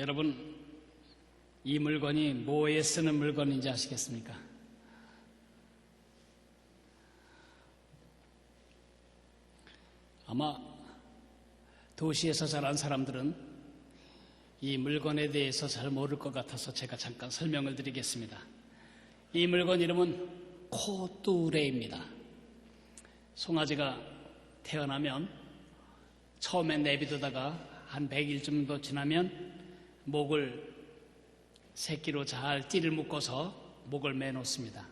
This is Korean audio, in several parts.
여러분, 이 물건이 뭐에 쓰는 물건인지 아시겠습니까? 아마 도시에서 자란 사람들은 이 물건에 대해서 잘 모를 것 같아서 제가 잠깐 설명을 드리겠습니다. 이 물건 이름은 콧뚜레입니다. 송아지가 태어나면 처음에 내비두다가 한 100일 정도 지나면 목을 새끼로 잘 띠를 묶어서 목을 매놓습니다.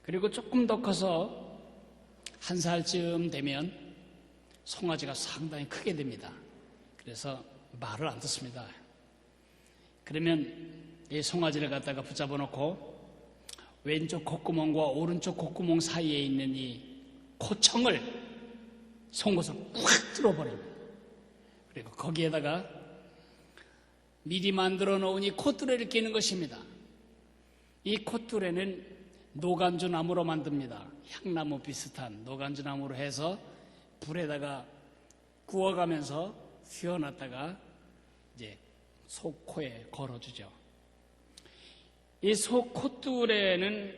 그리고 조금 더 커서 1살쯤 되면 송아지가 상당히 크게 됩니다. 그래서 말을 안 듣습니다. 그러면 이 송아지를 갖다가 붙잡아 놓고 왼쪽 콧구멍과 오른쪽 콧구멍 사이에 있는 이 코청을 송곳을 꽉 뚫어버립니다. 그리고 거기에다가 미리 만들어 놓은 이 콧뚜레를 끼는 것입니다. 이 콧뚜레는 노간주 나무로 만듭니다. 향나무 비슷한 노간주 나무로 해서 불에다가 구워가면서 휘어놨다가 이제 속 코에 걸어주죠. 이 속 콧뚜레는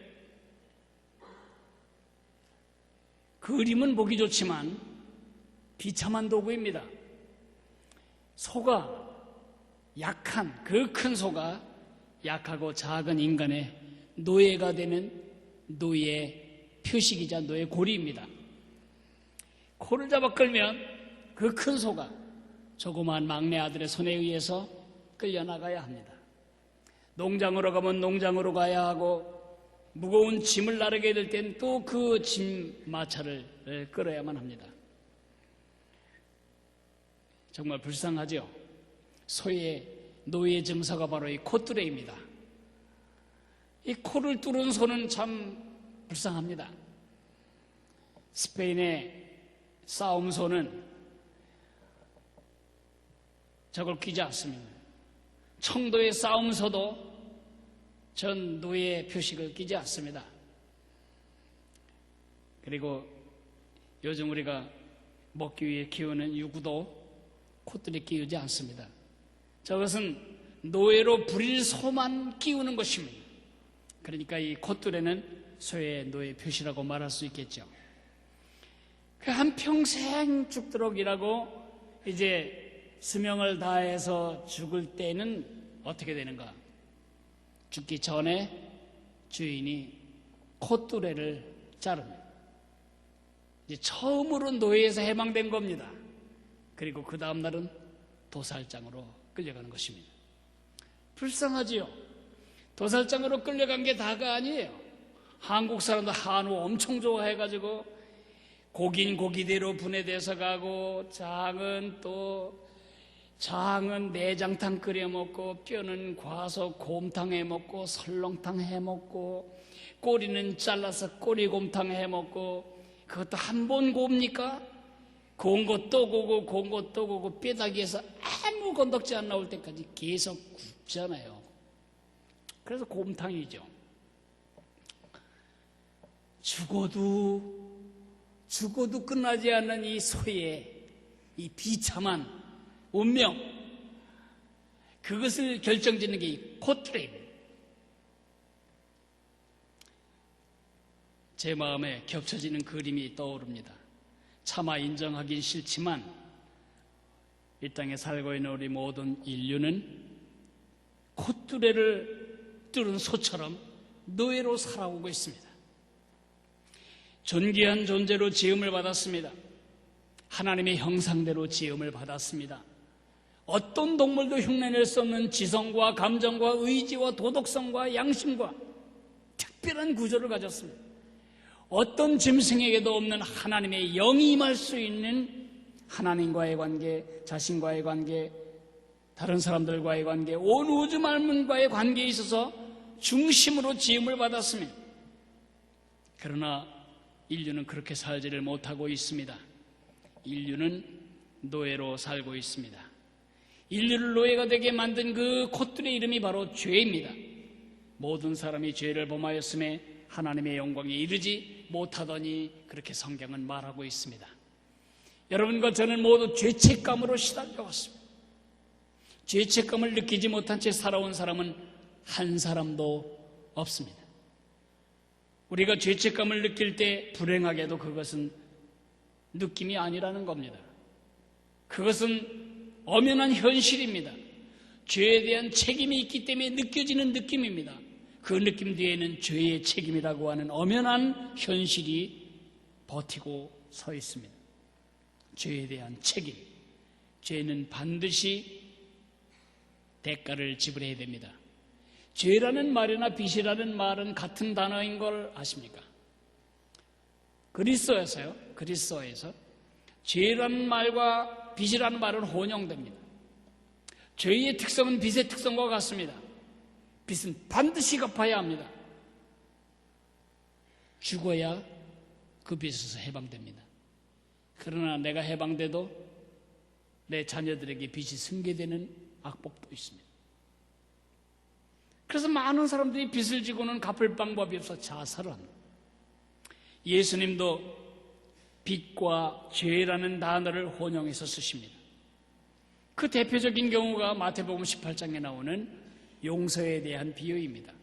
그림은 보기 좋지만 비참한 도구입니다. 소가 약한, 그 큰 소가 약하고 작은 인간의 노예가 되는 노예 표식이자 노예 고리입니다. 코를 잡아 끌면 그 큰 소가 조그마한 막내 아들의 손에 의해서 끌려나가야 합니다. 농장으로 가면 농장으로 가야 하고 무거운 짐을 나르게 될 땐 또 그 짐 마차를 끌어야만 합니다. 정말 불쌍하죠? 소의 노예 증서가 바로 이 콧뚜레입니다. 이 코를 뚫은 소는 참 불쌍합니다. 스페인의 싸움소는 저걸 끼지 않습니다. 청도의 싸움소도 전 노예 표식을 끼지 않습니다. 그리고 요즘 우리가 먹기 위해 키우는 유구도 콧뚜레 끼우지 않습니다. 저것은 노예로 부릴 소만 끼우는 것입니다. 그러니까 이 콧뚜레는 소의 노예 표시라고 말할 수 있겠죠. 한평생 죽도록 일하고 이제 수명을 다해서 죽을 때는 어떻게 되는가? 죽기 전에 주인이 콧뚜레를 자릅니다. 이제 처음으로 노예에서 해방된 겁니다. 그리고 그 다음 날은 도살장으로 끌려가는 것입니다. 불쌍하지요? 도살장으로 끌려간 게 다가 아니에요. 한국 사람도 한우 엄청 좋아해가지고 고긴 고기대로 분해돼서 가고 장은 내장탕 끓여 먹고 뼈는 과서 곰탕 해 먹고 설렁탕 해 먹고 꼬리는 잘라서 꼬리곰탕 해 먹고 그것도 한 번 곱니까? 고운 거 또 고고 고운 거 또 고고 뼈다귀에서 아무 건덕지 안 나올 때까지 계속 굽잖아요. 그래서 곰탕이죠. 죽어도 끝나지 않는 이 소의 이 비참한 운명, 그것을 결정짓는 게 이 콧뚜레입니다. 제 마음에 겹쳐지는 그림이 떠오릅니다. 차마 인정하긴 싫지만 이 땅에 살고 있는 우리 모든 인류는 콧뚜레를 뚫은 소처럼 노예로 살아오고 있습니다. 존귀한 존재로 지음을 받았습니다. 하나님의 형상대로 지음을 받았습니다. 어떤 동물도 흉내낼 수 없는 지성과 감정과 의지와 도덕성과 양심과 특별한 구조를 가졌습니다. 어떤 짐승에게도 없는 하나님의 영이 임할 수 있는 하나님과의 관계, 자신과의 관계, 다른 사람들과의 관계, 온 우주 만물과의 관계에 있어서 중심으로 지음을 받았습니다. 그러나 인류는 그렇게 살지를 못하고 있습니다. 인류는 노예로 살고 있습니다. 인류를 노예가 되게 만든 그 콧뚜레 이름이 바로 죄입니다. 모든 사람이 죄를 범하였음에 하나님의 영광에 이르지 못하더니 그렇게 성경은 말하고 있습니다. 여러분과 저는 모두 죄책감으로 시달려왔습니다. 죄책감을 느끼지 못한 채 살아온 사람은 한 사람도 없습니다. 우리가 죄책감을 느낄 때 불행하게도 그것은 느낌이 아니라는 겁니다. 그것은 엄연한 현실입니다. 죄에 대한 책임이 있기 때문에 느껴지는 느낌입니다. 그 느낌 뒤에는 죄의 책임이라고 하는 엄연한 현실이 버티고 서 있습니다. 죄에 대한 책임. 죄는 반드시 대가를 지불해야 됩니다. 죄라는 말이나 빚이라는 말은 같은 단어인 걸 아십니까? 그리스어에서 죄라는 말과 빚이라는 말은 혼용됩니다. 죄의 특성은 빚의 특성과 같습니다. 빚은 반드시 갚아야 합니다. 죽어야 그 빚에서 해방됩니다. 그러나 내가 해방돼도 내 자녀들에게 빚이 승계되는 악법도 있습니다. 그래서 많은 사람들이 빚을 지고는 갚을 방법이 없어 자살을 합니다. 예수님도 빚과 죄라는 단어를 혼용해서 쓰십니다. 그 대표적인 경우가 마태복음 18장에 나오는 용서에 대한 비유입니다.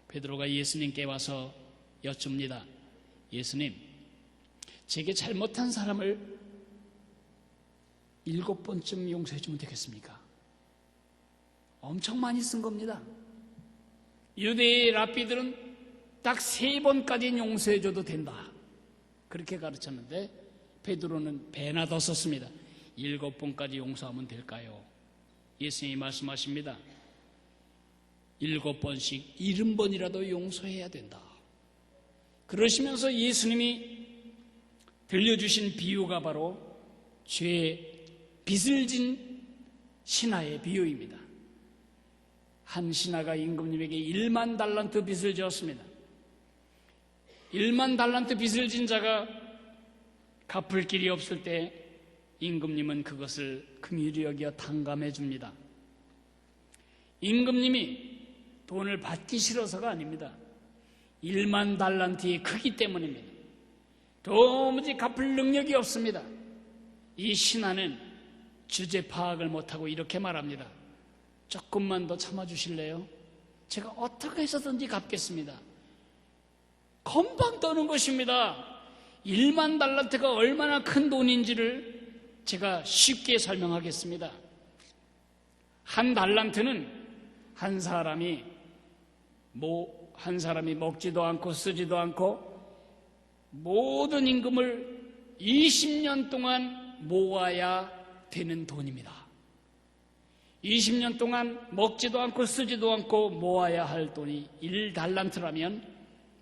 베드로가 예수님께 와서 여쭙니다. 예수님, 제게 잘못한 사람을 7번쯤 용서해 주면 되겠습니까? 엄청 많이 쓴 겁니다. 유대의 랍비들은 딱 3번까지는 용서해 줘도 된다, 그렇게 가르쳤는데 베드로는 배나 더 썼습니다. 7번까지 용서하면 될까요? 예수님이 말씀하십니다. 7번씩 70번이라도 용서해야 된다. 그러시면서 예수님이 들려주신 비유가 바로 빚을 진 신하의 비유입니다. 한 신하가 임금님에게 1만 달란트 빚을 지었습니다. 1만 달란트 빚을 진 자가 갚을 길이 없을 때 임금님은 그것을 긍휼히 여겨 탕감해 줍니다. 임금님이 돈을 받기 싫어서가 아닙니다. 1만 달란트의 크기 때문입니다. 도무지 갚을 능력이 없습니다. 이 신하는 주제 파악을 못하고 이렇게 말합니다. 조금만 더 참아주실래요? 제가 어떻게 해서든지 갚겠습니다. 금방 떠는 것입니다. 1만 달란트가 얼마나 큰 돈인지를 제가 쉽게 설명하겠습니다. 한 달란트는 한 사람이 먹지도 않고 쓰지도 않고 모든 임금을 20년 동안 모아야 되는 돈입니다. 20년 동안 먹지도 않고 쓰지도 않고 모아야 할 돈이 1달란트라면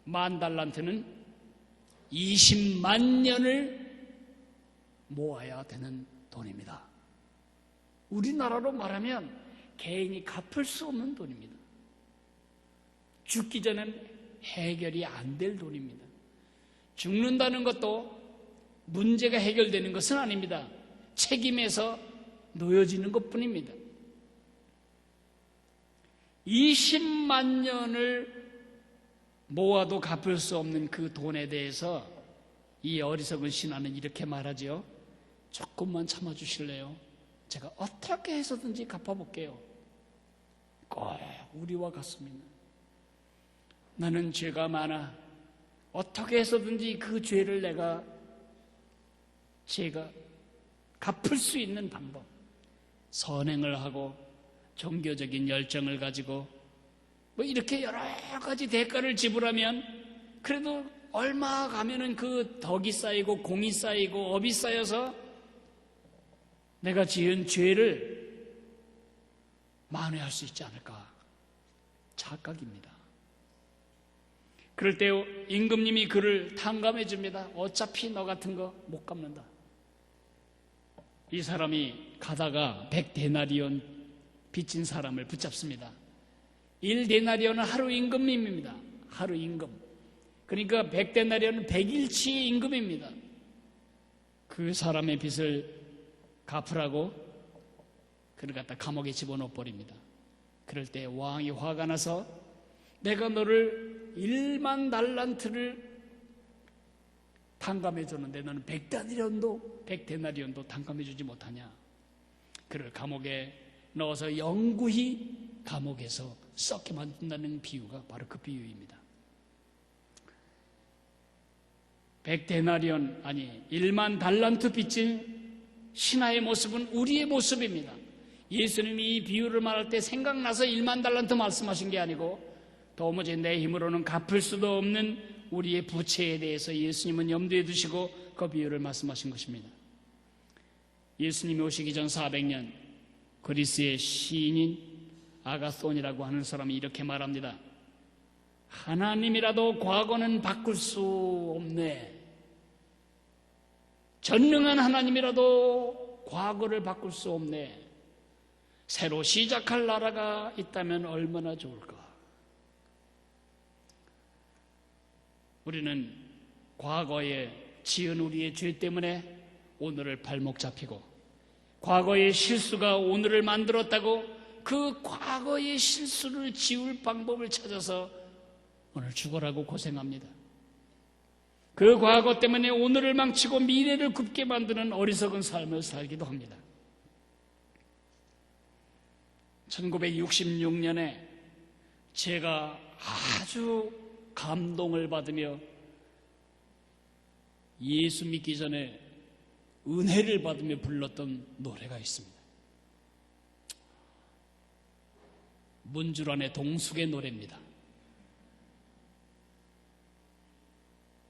10,000달란트는 20만 년을 모아야 되는 돈입니다. 우리나라로 말하면 개인이 갚을 수 없는 돈입니다. 죽기 전엔 해결이 안 될 돈입니다. 죽는다는 것도 문제가 해결되는 것은 아닙니다. 책임에서 놓여지는 것뿐입니다. 20만 년을 모아도 갚을 수 없는 그 돈에 대해서 이 어리석은 신하는 이렇게 말하죠. 조금만 참아주실래요? 제가 어떻게 해서든지 갚아볼게요. 꼭 우리와 같습니다. 나는 죄가 많아. 어떻게 해서든지 그 죄를 제가 갚을 수 있는 방법, 선행을 하고 종교적인 열정을 가지고 이렇게 여러 가지 대가를 지불하면 그래도 얼마 가면은 그 덕이 쌓이고 공이 쌓이고 업이 쌓여서 내가 지은 죄를 만회할 수 있지 않을까 착각입니다. 그럴 때 임금님이 그를 탕감해 줍니다. 어차피 너 같은 거 못 갚는다. 이 사람이 가다가 100데나리온 빚진 사람을 붙잡습니다. 1데나리온은 하루 임금입니다. 하루 임금. 그러니까 100데나리온은 100일치의 임금입니다. 그 사람의 빚을 갚으라고 그를 갖다 감옥에 집어넣어 버립니다. 그럴 때 왕이 화가 나서 내가 너를 1만 달란트를 탕감해 줬는데 너는 100데나리온도 탕감해 주지 못하냐. 그를 감옥에 넣어서 영구히 감옥에서 썩게 만든다는 비유가 바로 그 비유입니다. 100데나리온, 아니 1만 달란트 빚진 신하의 모습은 우리의 모습입니다. 예수님이 이 비유를 말할 때 생각나서 1만 달란트 말씀하신 게 아니고 도무지 내 힘으로는 갚을 수도 없는 우리의 부채에 대해서 예수님은 염두에 두시고 그 비유를 말씀하신 것입니다. 예수님이 오시기 전 400년 그리스의 시인인 아가손이라고 하는 사람이 이렇게 말합니다. 하나님이라도 과거는 바꿀 수 없네. 전능한 하나님이라도 과거를 바꿀 수 없네. 새로 시작할 나라가 있다면 얼마나 좋을까. 우리는 과거에 지은 우리의 죄 때문에 오늘을 발목 잡히고, 과거의 실수가 오늘을 만들었다고 그 과거의 실수를 지울 방법을 찾아서 오늘 죽어라고 고생합니다. 그 과거 때문에 오늘을 망치고 미래를 굽게 만드는 어리석은 삶을 살기도 합니다. 1966년에 제가 아주 감동을 받으며 예수 믿기 전에 은혜를 받으며 불렀던 노래가 있습니다. 문주란의 동숙의 노래입니다.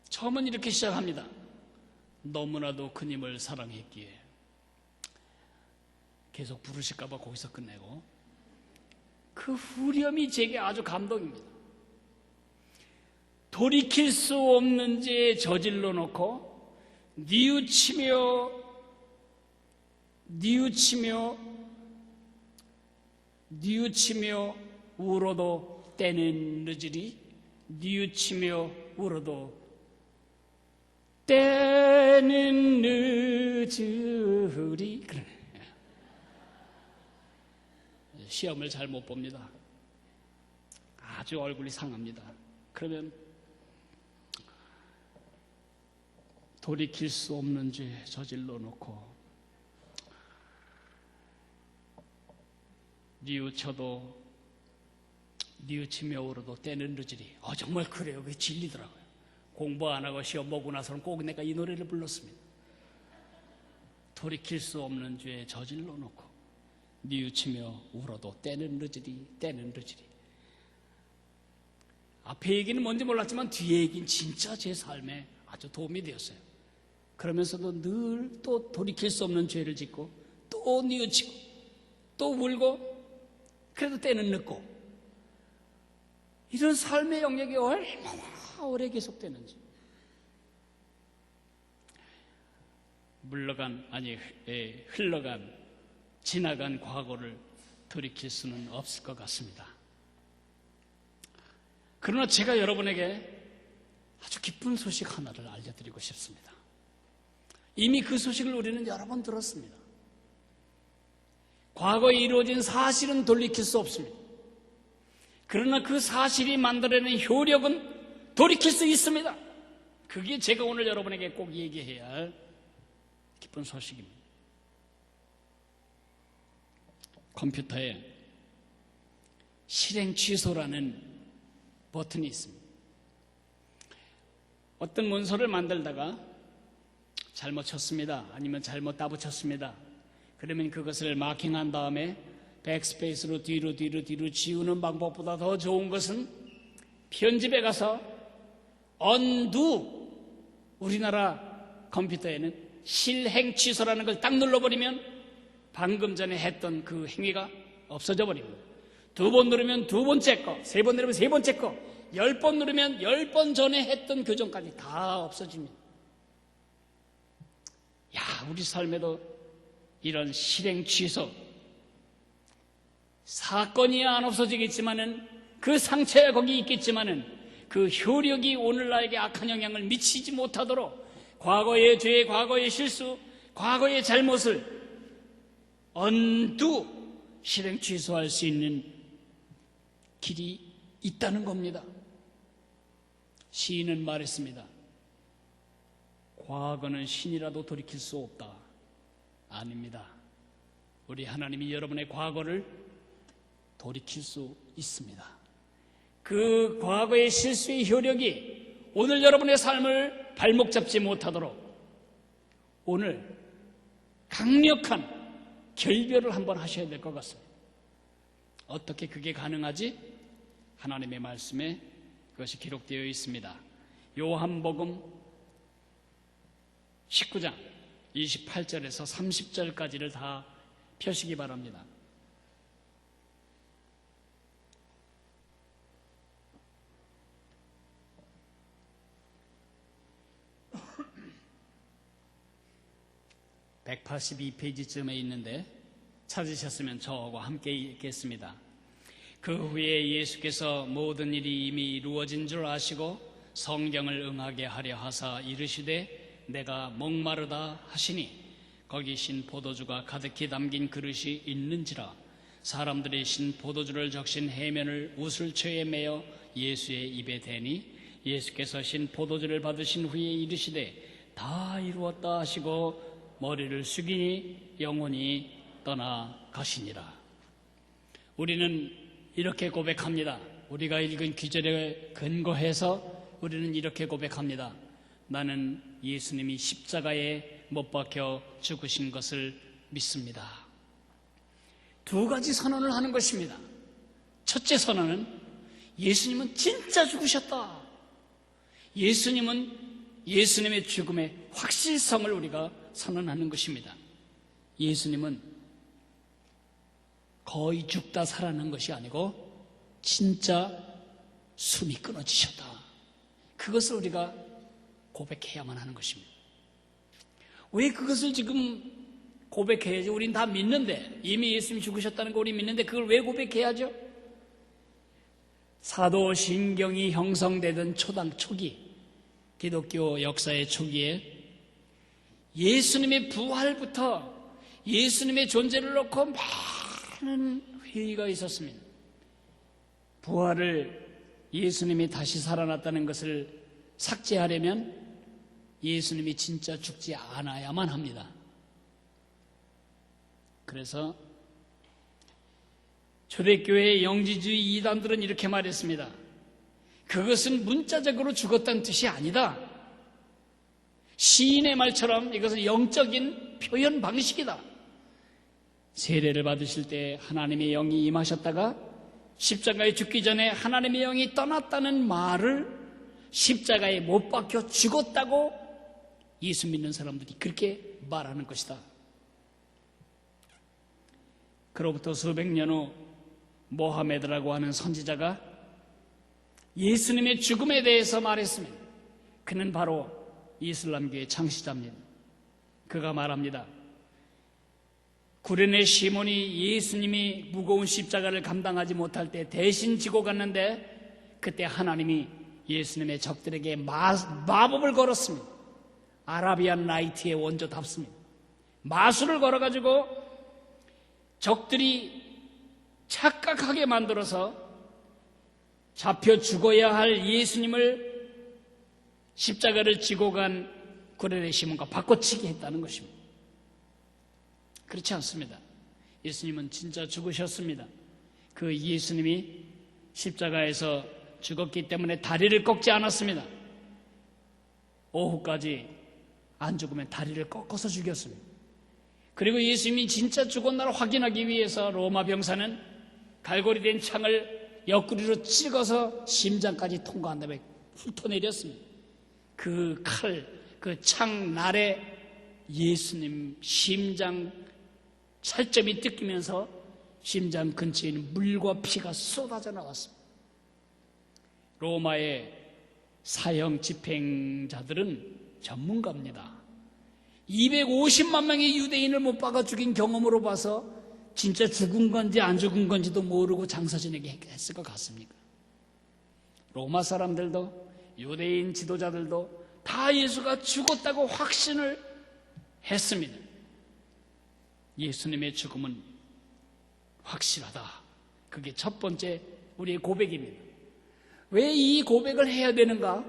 처음은 이렇게 시작합니다. 너무나도 그님을 사랑했기에. 계속 부르실까봐 거기서 끝내고, 그 후렴이 제게 아주 감동입니다. 돌이킬 수 없는 죄 저질러 놓고 뉘우치며 울어도 때는 늦으리. 뉘우치며 울어도 때는 늦으리. 그래. 시험을 잘 못 봅니다. 아주 얼굴이 상합니다. 그러면 돌이킬 수 없는 죄 저질러 놓고 뉘우치며 울어도 때는 늦으리. 정말 그래요. 그게 진리더라고요. 공부 안 하고 시험 보고 나서는 꼭 내가 이 노래를 불렀습니다. 돌이킬 수 없는 죄 저질러 놓고 뉘우치며 울어도 때는 늦으리. 때는 늦으리. 앞에 얘기는 뭔지 몰랐지만 뒤에 얘기는 진짜 제 삶에 아주 도움이 되었어요. 그러면서도 늘 또 돌이킬 수 없는 죄를 짓고 또 뉘우치고 또 울고 그래도 때는 늦고, 이런 삶의 영역이 얼마나 오래 계속되는지. 흘러간 지나간 과거를 돌이킬 수는 없을 것 같습니다. 그러나 제가 여러분에게 아주 기쁜 소식 하나를 알려드리고 싶습니다. 이미 그 소식을 우리는 여러 번 들었습니다. 과거에 이루어진 사실은 돌이킬 수 없습니다. 그러나 그 사실이 만들어낸 효력은 돌이킬 수 있습니다. 그게 제가 오늘 여러분에게 꼭 얘기해야 할 기쁜 소식입니다. 컴퓨터에 실행 취소라는 버튼이 있습니다. 어떤 문서를 만들다가 잘못 쳤습니다. 아니면 잘못 따붙였습니다. 그러면 그것을 마킹한 다음에 백스페이스로 뒤로 지우는 방법보다 더 좋은 것은 편집에 가서 undo, 우리나라 컴퓨터에는 실행 취소라는 걸 딱 눌러버리면 방금 전에 했던 그 행위가 없어져 버립니다. 2번 누르면 2번째 거, 3번 누르면 3번째 거, 10번 누르면 10번 전에 했던 교정까지 다 없어집니다. 우리 삶에도 이런 실행 취소, 사건이 안 없어지겠지만은, 그 상처야 거기 있겠지만은 그 효력이 오늘 나에게 악한 영향을 미치지 못하도록 과거의 죄, 과거의 실수, 과거의 잘못을 undo, 실행 취소할 수 있는 길이 있다는 겁니다. 시인은 말했습니다. 과거는 신이라도 돌이킬 수 없다. 아닙니다. 우리 하나님이 여러분의 과거를 돌이킬 수 있습니다. 그 과거의 실수의 효력이 오늘 여러분의 삶을 발목 잡지 못하도록 오늘 강력한 결별을 한번 하셔야 될 것 같습니다. 어떻게 그게 가능하지? 하나님의 말씀에 그것이 기록되어 있습니다. 요한복음 19장 28절에서 30절까지를 다 펴시기 바랍니다. (182페이지쯤에) 있는데 찾으셨으면 저하고 함께 읽겠습니다. 그 후에 예수께서 모든 일이 이미 이루어진 줄 아시고 성경을 응하게 하려 하사 이르시되 내가 목마르다 하시니 거기 신 포도주가 가득히 담긴 그릇이 있는지라. 사람들이 신 포도주를 적신 해면을 우슬초에 매어 예수의 입에 대니 예수께서 신 포도주를 받으신 후에 이르시되 다 이루었다 하시고 머리를 숙이니 영혼이 떠나가시니라. 우리는 이렇게 고백합니다. 우리가 읽은 귀절에 근거해서 우리는 이렇게 고백합니다. 나는 예수님이 십자가에 못 박혀 죽으신 것을 믿습니다. 두 가지 선언을 하는 것입니다. 첫째 선언은 예수님은 진짜 죽으셨다. 예수님의 죽음의 확실성을 우리가 선언하는 것입니다. 예수님은 거의 죽다 살아난 것이 아니고 진짜 숨이 끊어지셨다. 그것을 우리가 고백해야만 하는 것입니다. 왜 그것을 지금 고백해야지? 우린 다 믿는데, 이미 예수님이 죽으셨다는 거 우리 믿는데 그걸 왜 고백해야죠? 사도신경이 형성되던 초기 기독교 역사의 초기에 예수님의 부활부터 예수님의 존재를 놓고 많은 회의가 있었습니다. 부활을 예수님이 다시 살아났다는 것을 삭제하려면 예수님이 진짜 죽지 않아야만 합니다. 그래서 초대교회의 영지주의 이단들은 이렇게 말했습니다. 그것은 문자적으로 죽었다는 뜻이 아니다. 시인의 말처럼 이것은 영적인 표현 방식이다. 세례를 받으실 때 하나님의 영이 임하셨다가 십자가에 죽기 전에 하나님의 영이 떠났다는 말을 십자가에 못 박혀 죽었다고 예수 믿는 사람들이 그렇게 말하는 것이다. 그로부터 수백 년 후 모하메드라고 하는 선지자가 예수님의 죽음에 대해서 말했습니다. 그는 바로 이슬람교의 창시자입니다. 그가 말합니다. 구레네 시몬이 예수님이 무거운 십자가를 감당하지 못할 때 대신 지고 갔는데 그때 하나님이 예수님의 적들에게 마법을 걸었습니다. 아라비안 나이트의 원조답습니다. 마술을 걸어가지고 적들이 착각하게 만들어서 잡혀 죽어야 할 예수님을 십자가를 지고 간 구레네 시몬과 바꿔치기 했다는 것입니다. 그렇지 않습니다. 예수님은 진짜 죽으셨습니다. 그 예수님이 십자가에서 죽었기 때문에 다리를 꺾지 않았습니다. 오후까지 안 죽으면 다리를 꺾어서 죽였습니다. 그리고 예수님이 진짜 죽었나를 확인하기 위해서 로마 병사는 갈고리 된 창을 옆구리로 찍어서 심장까지 통과한 다음에 훑어내렸습니다. 그 칼, 그 창날에 예수님 심장 살점이 뜯기면서 심장 근처에 있는 물과 피가 쏟아져 나왔습니다. 로마의 사형 집행자들은 전문가입니다. 250만 명의 유대인을 못 박아 죽인 경험으로 봐서 진짜 죽은 건지 안 죽은 건지도 모르고 장사 지내게 했을 것 같습니까? 로마 사람들도 유대인 지도자들도 다 예수가 죽었다고 확신을 했습니다. 예수님의 죽음은 확실하다. 그게 첫 번째 우리의 고백입니다. 왜 이 고백을 해야 되는가?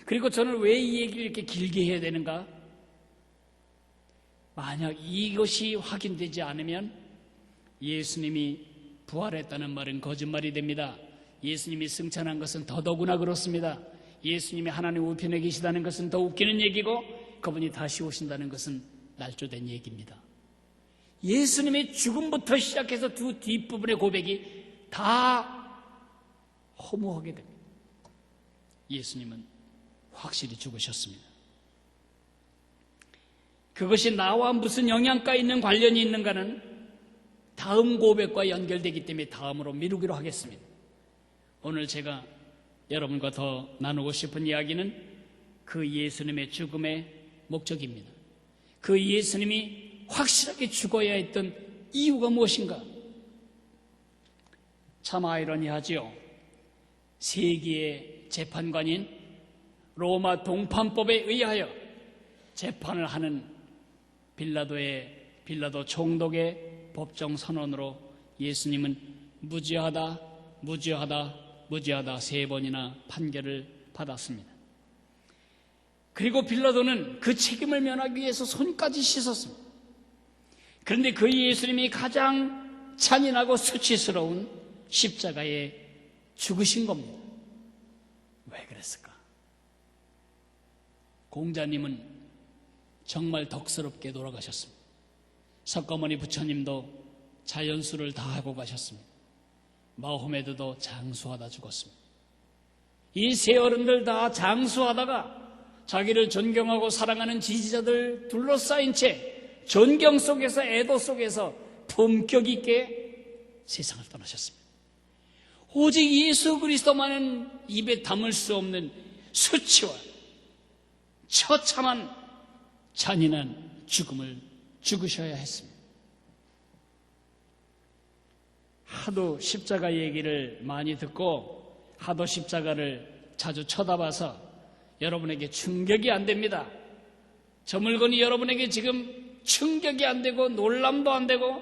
그리고 저는 왜 이 얘기를 이렇게 길게 해야 되는가? 만약 이것이 확인되지 않으면 예수님이 부활했다는 말은 거짓말이 됩니다. 예수님이 승천한 것은 더더구나 그렇습니다. 예수님이 하나님 우편에 계시다는 것은 더 웃기는 얘기고, 그분이 다시 오신다는 것은 날조된 얘기입니다. 예수님의 죽음부터 시작해서 두 뒷부분의 고백이 다 허무하게 됩니다. 예수님은 확실히 죽으셨습니다. 그것이 나와 무슨 영향가 있는 관련이 있는가는 다음 고백과 연결되기 때문에 다음으로 미루기로 하겠습니다. 오늘 제가 여러분과 더 나누고 싶은 이야기는 그 예수님의 죽음의 목적입니다. 그 예수님이 확실하게 죽어야 했던 이유가 무엇인가? 참 아이러니하지요. 세계의 재판관인 로마 동판법에 의하여 재판을 하는 빌라도 총독의 법정 선언으로 예수님은 무죄하다, 무죄하다, 무죄하다 3번이나 판결을 받았습니다. 그리고 빌라도는 그 책임을 면하기 위해서 손까지 씻었습니다. 그런데 그 예수님이 가장 잔인하고 수치스러운 십자가에 죽으신 겁니다. 왜 그랬을까? 공자님은 정말 덕스럽게 돌아가셨습니다. 석가모니 부처님도 자연수를 다 하고 가셨습니다. 마호메드도 장수하다 죽었습니다. 이 세 어른들 다 장수하다가 자기를 존경하고 사랑하는 지지자들 둘러싸인 채 존경 속에서, 애도 속에서 품격 있게 세상을 떠나셨습니다. 오직 예수 그리스도만은 입에 담을 수 없는 수치와 처참한 잔인한 죽음을 죽으셔야 했습니다. 하도 십자가 얘기를 많이 듣고 하도 십자가를 자주 쳐다봐서 여러분에게 충격이 안 됩니다. 저 물건이 여러분에게 지금 충격이 안 되고 놀람도 안 되고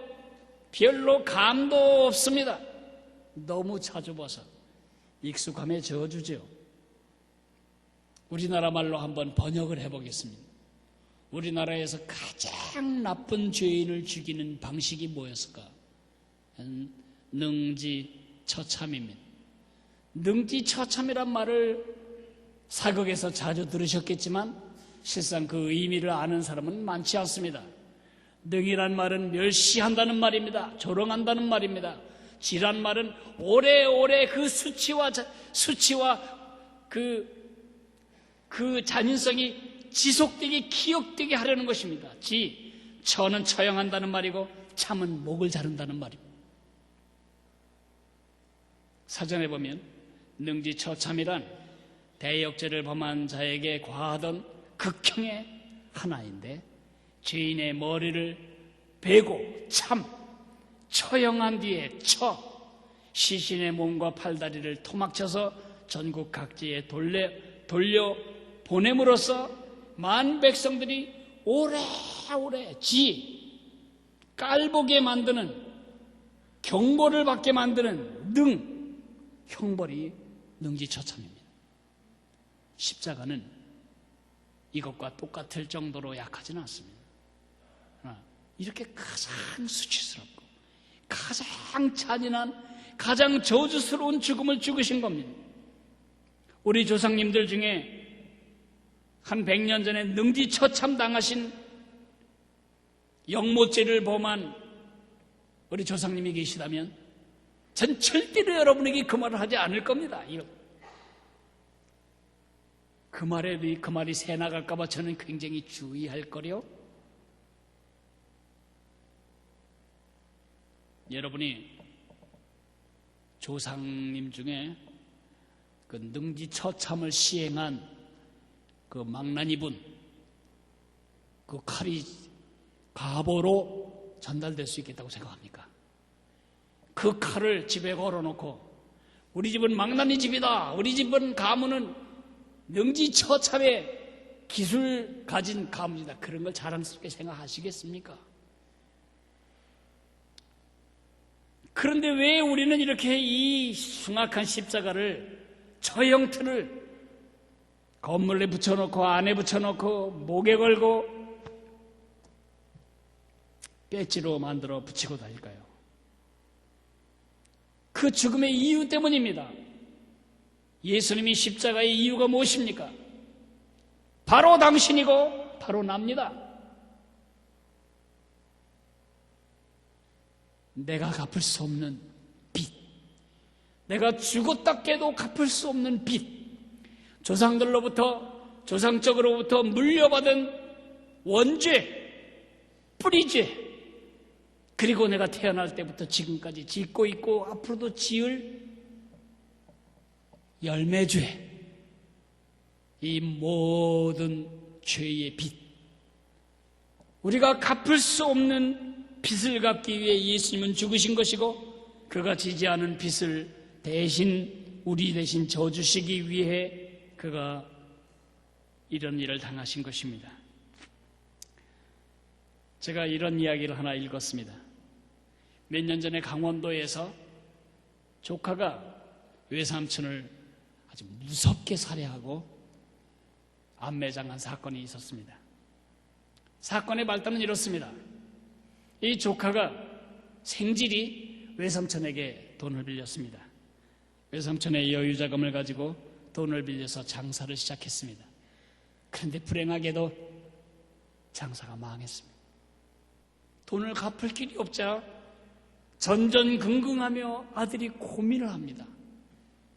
별로 감도 없습니다. 너무 자주 봐서 익숙함의 저주죠. 우리나라 말로 한번 번역을 해보겠습니다. 우리나라에서 가장 나쁜 죄인을 죽이는 방식이 뭐였을까? 능지처참입니다. 능지처참이란 말을 사극에서 자주 들으셨겠지만 실상 그 의미를 아는 사람은 많지 않습니다. 능이란 말은 멸시한다는 말입니다. 조롱한다는 말입니다. 지란 말은 오래오래 그 수치와 그 잔인성이 지속되게 기억되게 하려는 것입니다. 처는 처형한다는 말이고 참은 목을 자른다는 말입니다. 사전에 보면 능지처참이란 대역죄를 범한 자에게 과하던 극형의 하나인데, 죄인의 머리를 베고 처형한 뒤에 시신의 몸과 팔다리를 토막쳐서 전국 각지에 돌려 보냄으로써 만 백성들이 오래오래 깔보게 만드는, 경고를 받게 만드는 형벌이 능지처참입니다. 십자가는 이것과 똑같을 정도로 약하지는 않습니다. 이렇게 가장 수치스럽고 가장 잔인한, 가장 저주스러운 죽음을 죽으신 겁니다. 우리 조상님들 중에 한 100년 전에 능지처참 당하신 영모죄를 범한 우리 조상님이 계시다면 전 절대로 여러분에게 그 말을 하지 않을 겁니다. 그 말이 새 나갈까 봐 저는 굉장히 주의할 거요. 여러분이 조상님 중에 그 능지처참을 시행한 그 망나니분, 그 칼이 가보로 전달될 수 있겠다고 생각합니까? 그 칼을 집에 걸어놓고 우리 집은 망나니 집이다, 우리 집은 가문은 능지처참의 기술 가진 가문이다, 그런 걸 자랑스럽게 생각하시겠습니까? 그런데 왜 우리는 이렇게 이 흉악한 십자가를, 저 형태를 건물에 붙여놓고 안에 붙여놓고 목에 걸고 배지로 만들어 붙이고 다닐까요? 그 죽음의 이유 때문입니다. 예수님이 십자가의 이유가 무엇입니까? 바로 당신이고 바로 납니다. 내가 갚을 수 없는 빚, 내가 죽었다 깨도 갚을 수 없는 빚, 조상적으로부터 물려받은 원죄, 뿌리죄, 그리고 내가 태어날 때부터 지금까지 짓고 있고 앞으로도 지을 열매죄, 이 모든 죄의 빚, 우리가 갚을 수 없는 빚을 갚기 위해 예수님은 죽으신 것이고, 그가 지지 않은 빚을 대신 우리 대신 져주시기 위해 그가 이런 일을 당하신 것입니다. 제가 이런 이야기를 하나 읽었습니다. 몇 년 전에 강원도에서 조카가 외삼촌을 아주 무섭게 살해하고 암매장한 사건이 있었습니다. 사건의 발단은 이렇습니다. 이 조카가 생질이 외삼촌에게 돈을 빌렸습니다. 외삼촌의 여유자금을 가지고 돈을 빌려서 장사를 시작했습니다. 그런데 불행하게도 장사가 망했습니다. 돈을 갚을 길이 없자 전전긍긍하며 아들이 고민을 합니다.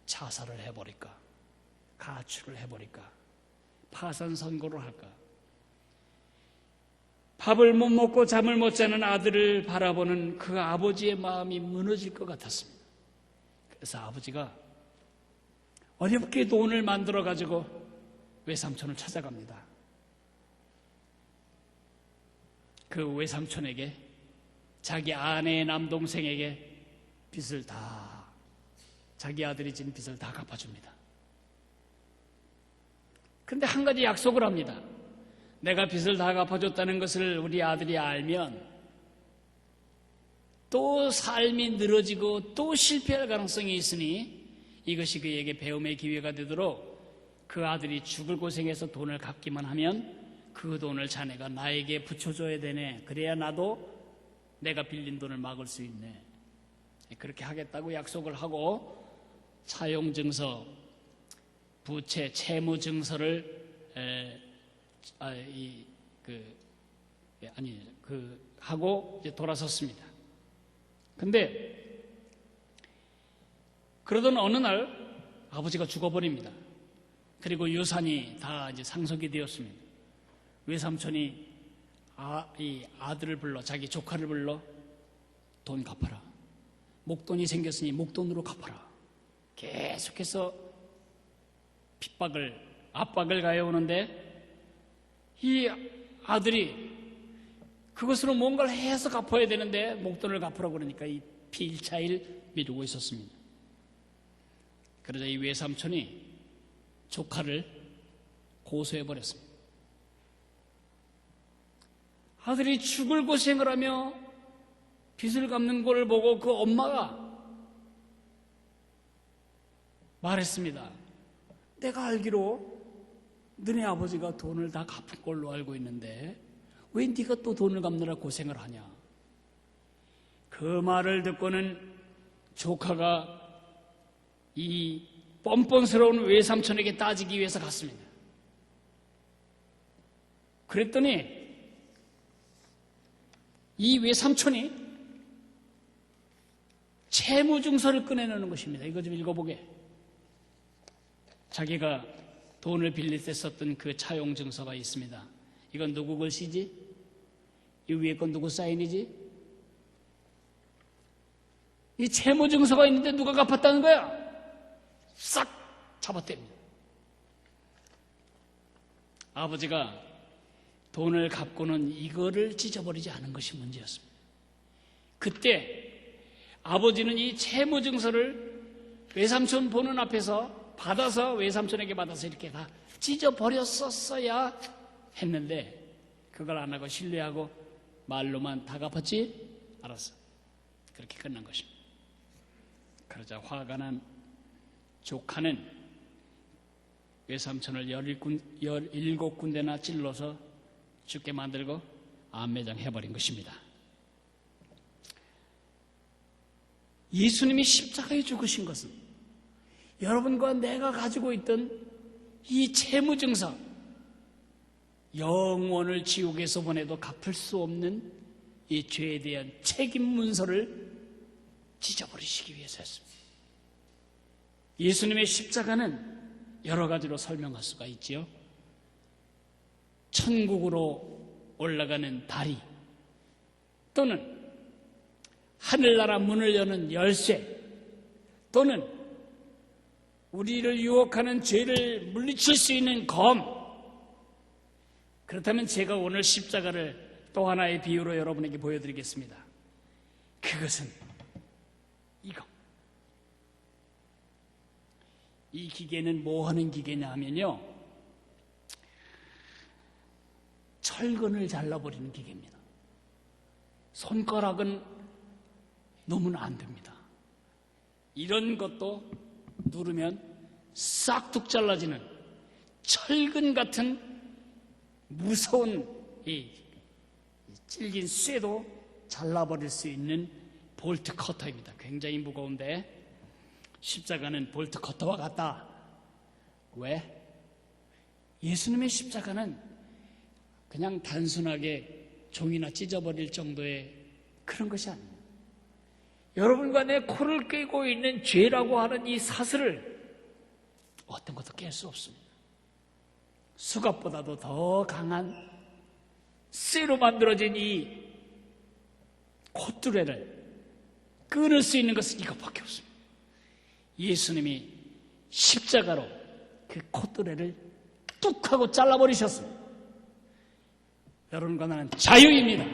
자살을 해버릴까? 가출을 해버릴까? 파산 선고를 할까? 밥을 못 먹고 잠을 못 자는 아들을 바라보는 그 아버지의 마음이 무너질 것 같았습니다. 그래서 아버지가 어렵게 돈을 만들어 가지고 외삼촌을 찾아갑니다. 그 외삼촌에게, 자기 아내의 남동생에게 빚을 다, 자기 아들이 진 빚을 다 갚아줍니다. 그런데 한 가지 약속을 합니다. 내가 빚을 다 갚아줬다는 것을 우리 아들이 알면 또 삶이 늘어지고 또 실패할 가능성이 있으니 이것이 그에게 배움의 기회가 되도록 그 아들이 죽을 고생해서 돈을 갚기만 하면 그 돈을 자네가 나에게 붙여줘야 되네. 그래야 나도 내가 빌린 돈을 막을 수 있네. 그렇게 하겠다고 약속을 하고 차용증서, 부채, 채무증서를 하고 이제 돌아섰습니다. 근데 그러던 어느 날 아버지가 죽어버립니다. 그리고 유산이 다 이제 상속이 되었습니다. 외삼촌이 이 아들을 불러, 자기 조카를 불러 돈 갚아라. 목돈이 생겼으니 목돈으로 갚아라. 계속해서 압박을 가해오는데 이 아들이 그것으로 뭔가를 해서 갚아야 되는데 목돈을 갚으라고 그러니까 이 피일차일 미루고 있었습니다. 그러자 이 외삼촌이 조카를 고소해버렸습니다. 아들이 죽을 고생을 하며 빚을 갚는 걸 보고 그 엄마가 말했습니다. 내가 알기로 너네 아버지가 돈을 다 갚은 걸로 알고 있는데 왜 네가 또 돈을 갚느라 고생을 하냐? 그 말을 듣고는 조카가 이 뻔뻔스러운 외삼촌에게 따지기 위해서 갔습니다. 그랬더니 이 외삼촌이 채무증서를 꺼내놓는 것입니다. 이거 좀 읽어보게. 자기가 돈을 빌릴 때 썼던 그 차용증서가 있습니다. 이건 누구 글씨지? 이 위에 건 누구 사인이지? 이 채무증서가 있는데 누가 갚았다는 거야? 싹 잡아댑니다. 아버지가 돈을 갚고는 이거를 찢어버리지 않은 것이 문제였습니다. 그때 아버지는 이 채무증서를 외삼촌 보는 앞에서 받아서 외삼촌에게 받아서 이렇게 다 찢어버렸었어야 했는데 그걸 안 하고 신뢰하고 말로만 다 갚았지? 알았어. 그렇게 끝난 것입니다. 그러자 화가 난 조카는 외삼촌을 17군데나 찔러서 죽게 만들고 암매장 해버린 것입니다. 예수님이 십자가에 죽으신 것은 여러분과 내가 가지고 있던 이 채무증서, 영원을 지옥에서 보내도 갚을 수 없는 이 죄에 대한 책임 문서를 찢어버리시기 위해서였습니다. 예수님의 십자가는 여러 가지로 설명할 수가 있지요. 천국으로 올라가는 다리, 또는 하늘나라 문을 여는 열쇠, 또는 우리를 유혹하는 죄를 물리칠 수 있는 검. 그렇다면 제가 오늘 십자가를 또 하나의 비유로 여러분에게 보여드리겠습니다. 그것은 이거. 이 기계는 뭐 하는 기계냐 하면요, 철근을 잘라버리는 기계입니다. 손가락은 놓으면 안 됩니다. 이런 것도 누르면 싹둑 잘라지는 철근 같은 무서운 이 찔긴 쇠도 잘라버릴 수 있는 볼트 커터입니다. 굉장히 무거운데 십자가는 볼트 커터와 같다. 왜? 예수님의 십자가는 그냥 단순하게 종이나 찢어버릴 정도의 그런 것이 아닙니다. 여러분과 내 코를 꿰고 있는 죄라고 하는 이 사슬을 어떤 것도 깰 수 없습니다. 수갑보다도 더 강한 쇠로 만들어진 이 콧뚜레를 끊을 수 있는 것은 이것밖에 없습니다. 예수님이 십자가로 그 콧뚜레를 뚝 하고 잘라버리셨습니다. 여러분과 나는 자유입니다.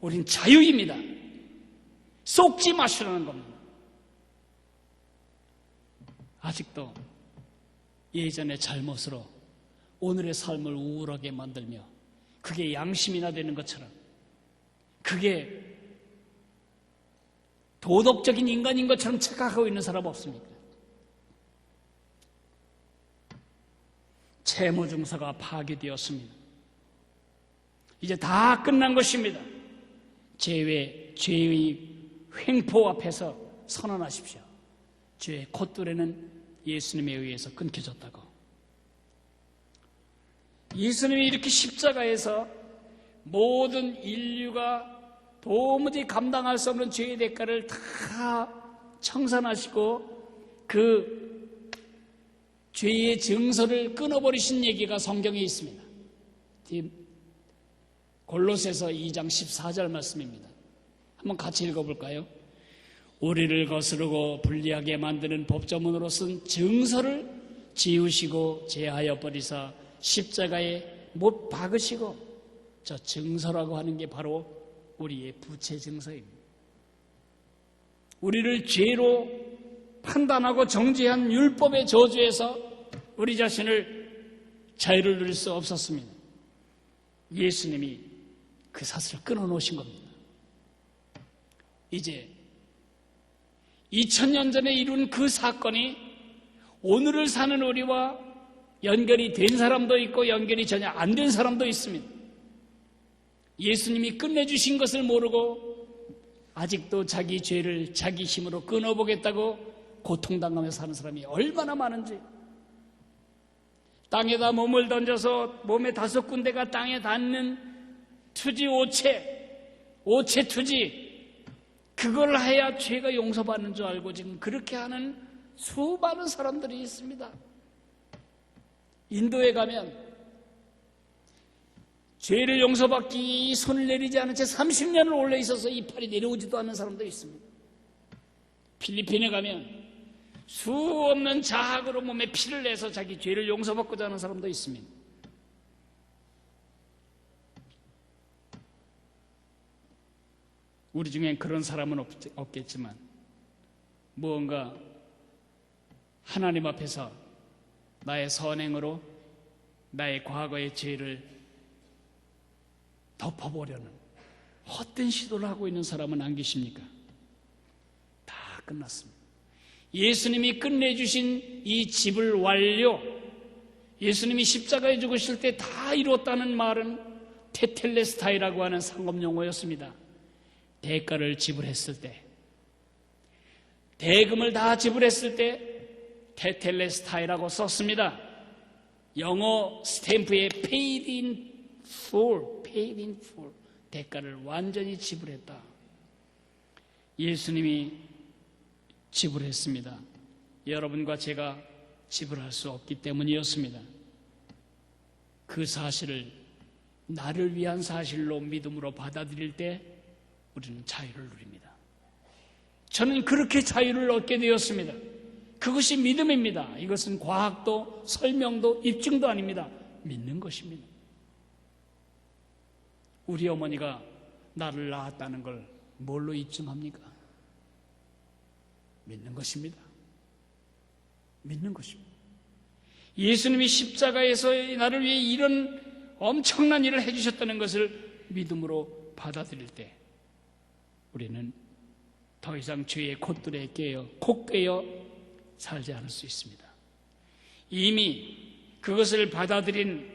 우린 자유입니다. 쏙지 마시라는 겁니다. 아직도 예전의 잘못으로 오늘의 삶을 우울하게 만들며 그게 양심이나 되는 것처럼, 그게 도덕적인 인간인 것처럼 착각하고 있는 사람 없습니까? 채무증서가 파기되었습니다. 이제 다 끝난 것입니다. 죄의 횡포 앞에서 선언하십시오. 죄의 콧뚜레는 예수님에 의해서 끊겨졌다고. 예수님이 이렇게 십자가에서 모든 인류가 도무지 감당할 수 없는 죄의 대가를 다 청산하시고 그 죄의 증서를 끊어버리신 얘기가 성경에 있습니다. 골로새서 2장 14절 말씀입니다. 한번 같이 읽어볼까요? 우리를 거스르고 불리하게 만드는 법조문으로 쓴 증서를 지우시고 제하여 버리사 십자가에 못 박으시고, 저 증서라고 하는 게 바로 우리의 부채 증서입니다. 우리를 죄로 판단하고 정죄한 율법의 저주에서 우리 자신을 자유를 누릴 수 없었습니다. 예수님이 그 사슬을 끊어놓으신 겁니다. 이제 2000년 전에 이룬 그 사건이 오늘을 사는 우리와 연결이 된 사람도 있고 연결이 전혀 안 된 사람도 있습니다. 예수님이 끝내주신 것을 모르고 아직도 자기 죄를 자기 힘으로 끊어보겠다고 고통당하며 사는 사람이 얼마나 많은지. 땅에다 몸을 던져서 몸의 5군데가 땅에 닿는 투지 오체 투지, 그걸 해야 죄가 용서받는 줄 알고 지금 그렇게 하는 수많은 사람들이 있습니다. 인도에 가면 죄를 용서받기 손을 내리지 않은 채 30년을 올려 있어서 이빨이 내려오지도 않는 사람도 있습니다. 필리핀에 가면 수 없는 자학으로 몸에 피를 내서 자기 죄를 용서받고자 하는 사람도 있습니다. 우리 중엔 그런 사람은 없겠지만 무언가 하나님 앞에서 나의 선행으로 나의 과거의 죄를 덮어보려는 헛된 시도를 하고 있는 사람은 안 계십니까? 다 끝났습니다. 예수님이 끝내주신 이 집을 완료, 예수님이 십자가에 죽으실 때 다 이뤘다는 말은 테텔레스타이라고 하는 상업 용어였습니다. 대가를 지불했을 때 대금을 다 지불했을 때 테텔레스타이라고 썼습니다. 영어 스탬프에 paid in full, paid in full, 대가를 완전히 지불했다. 예수님이 지불했습니다. 여러분과 제가 지불할 수 없기 때문이었습니다. 그 사실을 나를 위한 사실로 믿음으로 받아들일 때 우리는 자유를 누립니다. 저는 그렇게 자유를 얻게 되었습니다. 그것이 믿음입니다. 이것은 과학도 설명도 입증도 아닙니다. 믿는 것입니다. 우리 어머니가 나를 낳았다는 걸 뭘로 입증합니까? 믿는 것입니다. 믿는 것입니다. 예수님이 십자가에서 나를 위해 이런 엄청난 일을 해주셨다는 것을 믿음으로 받아들일 때 우리는 더 이상 죄의 콧들에 콧깨여 살지 않을 수 있습니다. 이미 그것을 받아들인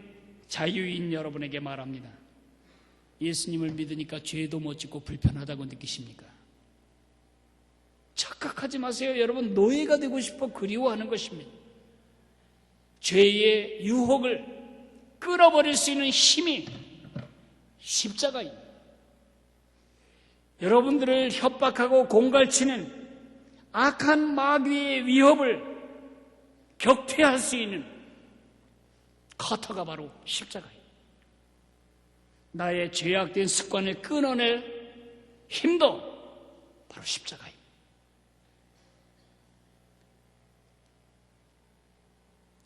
자유인 여러분에게 말합니다. 예수님을 믿으니까 죄도 못 짓고 불편하다고 느끼십니까? 착각하지 마세요. 여러분, 노예가 되고 싶어 그리워하는 것입니다. 죄의 유혹을 끌어버릴 수 있는 힘이 십자가입니다. 여러분들을 협박하고 공갈치는 악한 마귀의 위협을 격퇴할 수 있는 커터가 바로 십자가입니다. 나의 죄악된 습관을 끊어낼 힘도 바로 십자가입니다.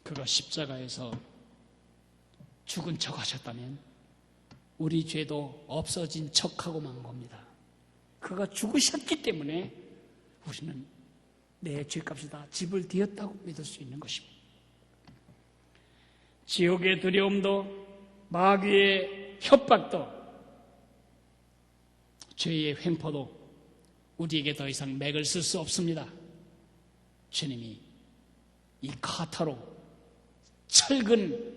그가 십자가에서 죽은 척 하셨다면 우리 죄도 없어진 척하고 만 겁니다. 그가 죽으셨기 때문에 우리는 내 죄값이 다 지불되었다고 믿을 수 있는 것입니다. 지옥의 두려움도 마귀의 협박도 죄의 횡포도 우리에게 더 이상 맥을 쓸 수 없습니다. 주님이 이 카타로 철근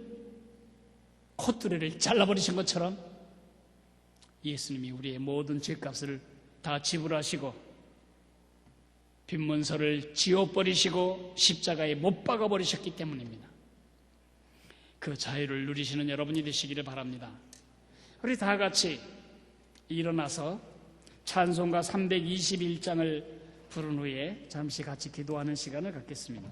콧두레를 잘라버리신 것처럼 예수님이 우리의 모든 죄값을 다 지불하시고 빈문서를 지워버리시고 십자가에 못 박아버리셨기 때문입니다. 그 자유를 누리시는 여러분이 되시기를 바랍니다. 우리 다 같이 일어나서 찬송가 321장을 부른 후에 잠시 같이 기도하는 시간을 갖겠습니다.